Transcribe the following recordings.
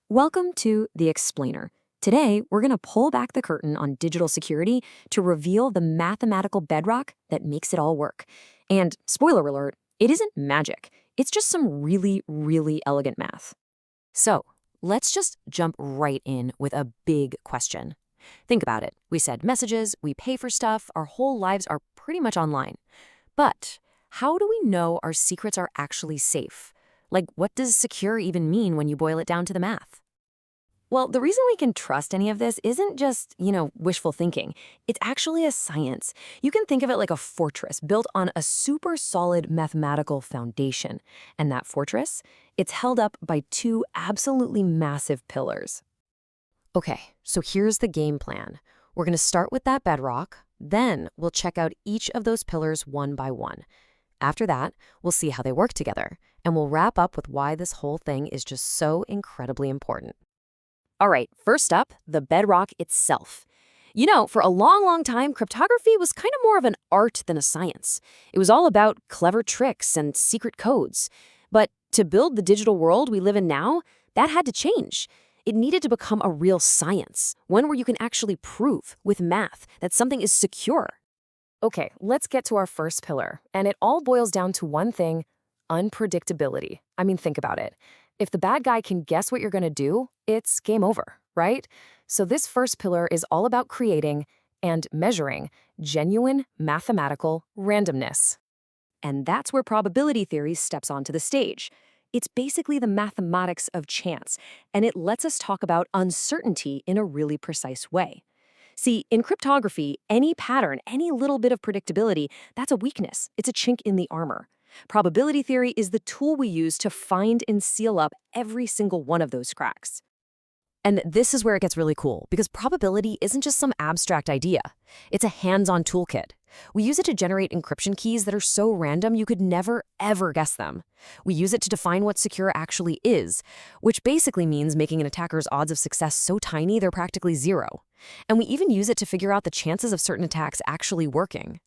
Welcome to The Explainer. Today, we're going to pull back the curtain on digital security to reveal the mathematical bedrock that makes it all work. And spoiler alert, it isn't magic. It's just some really, really elegant math. So, let's just jump right in with a big question. Think about it. We send messages, we pay for stuff, our whole lives are pretty much online. But how do we know our secrets are actually safe? Like, what does secure even mean when you boil it down to the math? Well, the reason we can trust any of this isn't just, wishful thinking. It's actually a science. You can think of it like a fortress built on a super solid mathematical foundation. And that fortress, it's held up by two absolutely massive pillars. Okay, so here's the game plan. We're going to start with that bedrock, then we'll check out each of those pillars one by one. After that, we'll see how they work together, and we'll wrap up with why this whole thing is just so incredibly important. All right, first up, the bedrock itself. For a long, long time, cryptography was kind of more of an art than a science. It was all about clever tricks and secret codes. But to build the digital world we live in now, that had to change. It needed to become a real science, one where you can actually prove with math that something is secure. Okay, let's get to our first pillar, and it all boils down to one thing: unpredictability. I mean, think about it. If the bad guy can guess what you're going to do, it's game over, right? So this first pillar is all about creating and measuring genuine mathematical randomness. And that's where probability theory steps onto the stage. It's basically the mathematics of chance, and it lets us talk about uncertainty in a really precise way. See, in cryptography, any pattern, any little bit of predictability, that's a weakness. It's a chink in the armor. Probability theory is the tool we use to find and seal up every single one of those cracks. And this is where it gets really cool, because probability isn't just some abstract idea. It's a hands-on toolkit. We use it to generate encryption keys that are so random you could never, ever guess them. We use it to define what secure actually is, which basically means making an attacker's odds of success so tiny they're practically zero. And we even use it to figure out the chances of certain attacks actually working.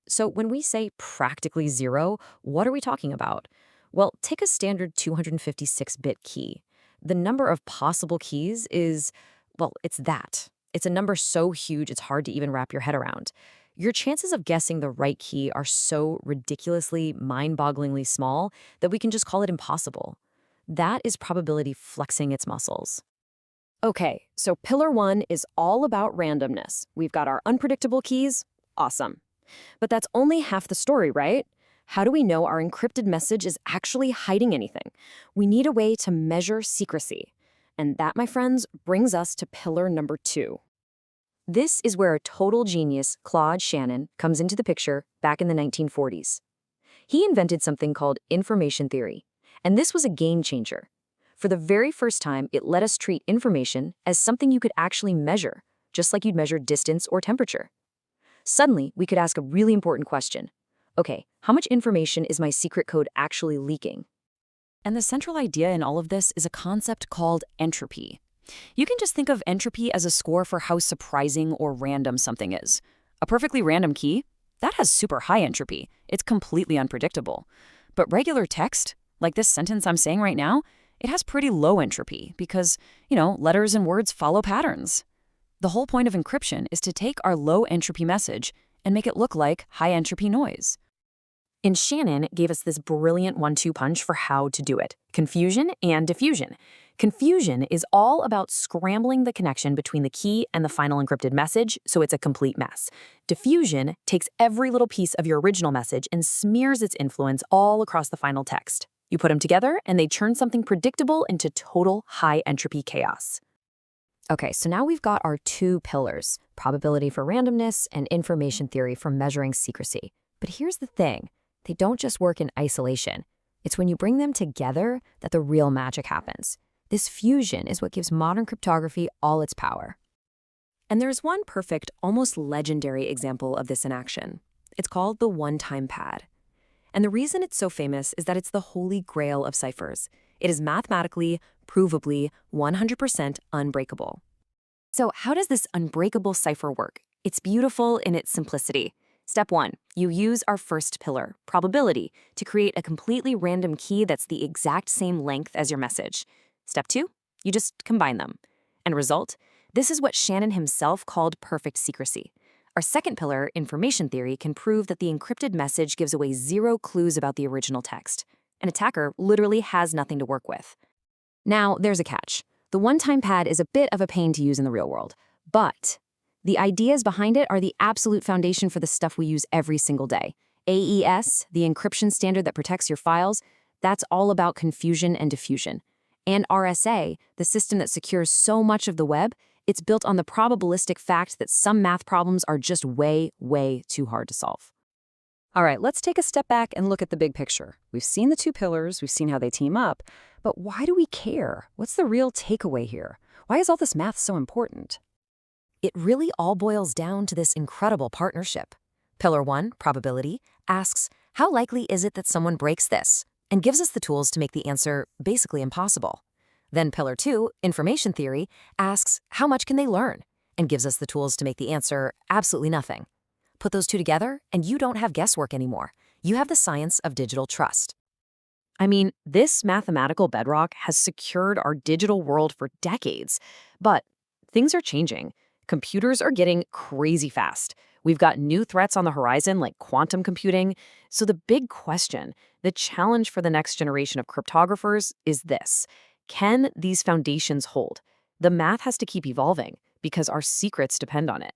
So when we say practically zero, what are we talking about? Well, take a standard 256-bit key. The number of possible keys is, it's that. It's a number so huge it's hard to even wrap your head around. Your chances of guessing the right key are so ridiculously, mind-bogglingly small that we can just call it impossible. That is probability flexing its muscles. Okay, so pillar one is all about randomness. We've got our unpredictable keys. Awesome. But that's only half the story, right? How do we know our encrypted message is actually hiding anything? We need a way to measure secrecy. And that, my friends, brings us to pillar number 2. This is where a total genius, Claude Shannon, comes into the picture back in the 1940s. He invented something called information theory, and this was a game changer. For the very first time, it let us treat information as something you could actually measure, just like you'd measure distance or temperature. Suddenly, we could ask a really important question. Okay, how much information is my secret code actually leaking? And the central idea in all of this is a concept called entropy. You can just think of entropy as a score for how surprising or random something is. A perfectly random key, that has super high entropy. It's completely unpredictable. But regular text, like this sentence I'm saying right now, it has pretty low entropy because, letters and words follow patterns. The whole point of encryption is to take our low entropy message and make it look like high entropy noise. And Shannon gave us this brilliant 1-2 punch for how to do it: confusion and diffusion. Confusion is all about scrambling the connection between the key and the final encrypted message so it's a complete mess. Diffusion takes every little piece of your original message and smears its influence all across the final text. You put them together and they churn something predictable into total high entropy chaos. Okay, so now we've got our 2 pillars: probability for randomness and information theory for measuring secrecy. But here's the thing. They don't just work in isolation. It's when you bring them together that the real magic happens. This fusion is what gives modern cryptography all its power. And there's one perfect, almost legendary example of this in action. It's called the one-time pad. And the reason it's so famous is that it's the holy grail of ciphers. It is mathematically, provably, 100% unbreakable. So how does this unbreakable cipher work? It's beautiful in its simplicity. Step 1, you use our first pillar, probability, to create a completely random key that's the exact same length as your message. Step 2, You just combine them. And result? This is what Shannon himself called perfect secrecy. Our second pillar, information theory, can prove that the encrypted message gives away zero clues about the original text. An attacker literally has nothing to work with. Now, there's a catch. The one-time pad is a bit of a pain to use in the real world, but the ideas behind it are the absolute foundation for the stuff we use every single day. AES, the encryption standard that protects your files, that's all about confusion and diffusion. And RSA, the system that secures so much of the web, it's built on the probabilistic fact that some math problems are just way, way too hard to solve. All right, let's take a step back and look at the big picture. We've seen the two pillars, we've seen how they team up, but why do we care? What's the real takeaway here? Why is all this math so important? It really all boils down to this incredible partnership. Pillar 1, probability, asks, how likely is it that someone breaks this? And gives us the tools to make the answer basically impossible. Then Pillar 2, information theory, asks, how much can they learn? And gives us the tools to make the answer absolutely nothing. Put those two together, and you don't have guesswork anymore. You have the science of digital trust. I mean, this mathematical bedrock has secured our digital world for decades. But things are changing. Computers are getting crazy fast. We've got new threats on the horizon like quantum computing. So the big question, the challenge for the next generation of cryptographers is this. Can these foundations hold? The math has to keep evolving because our secrets depend on it.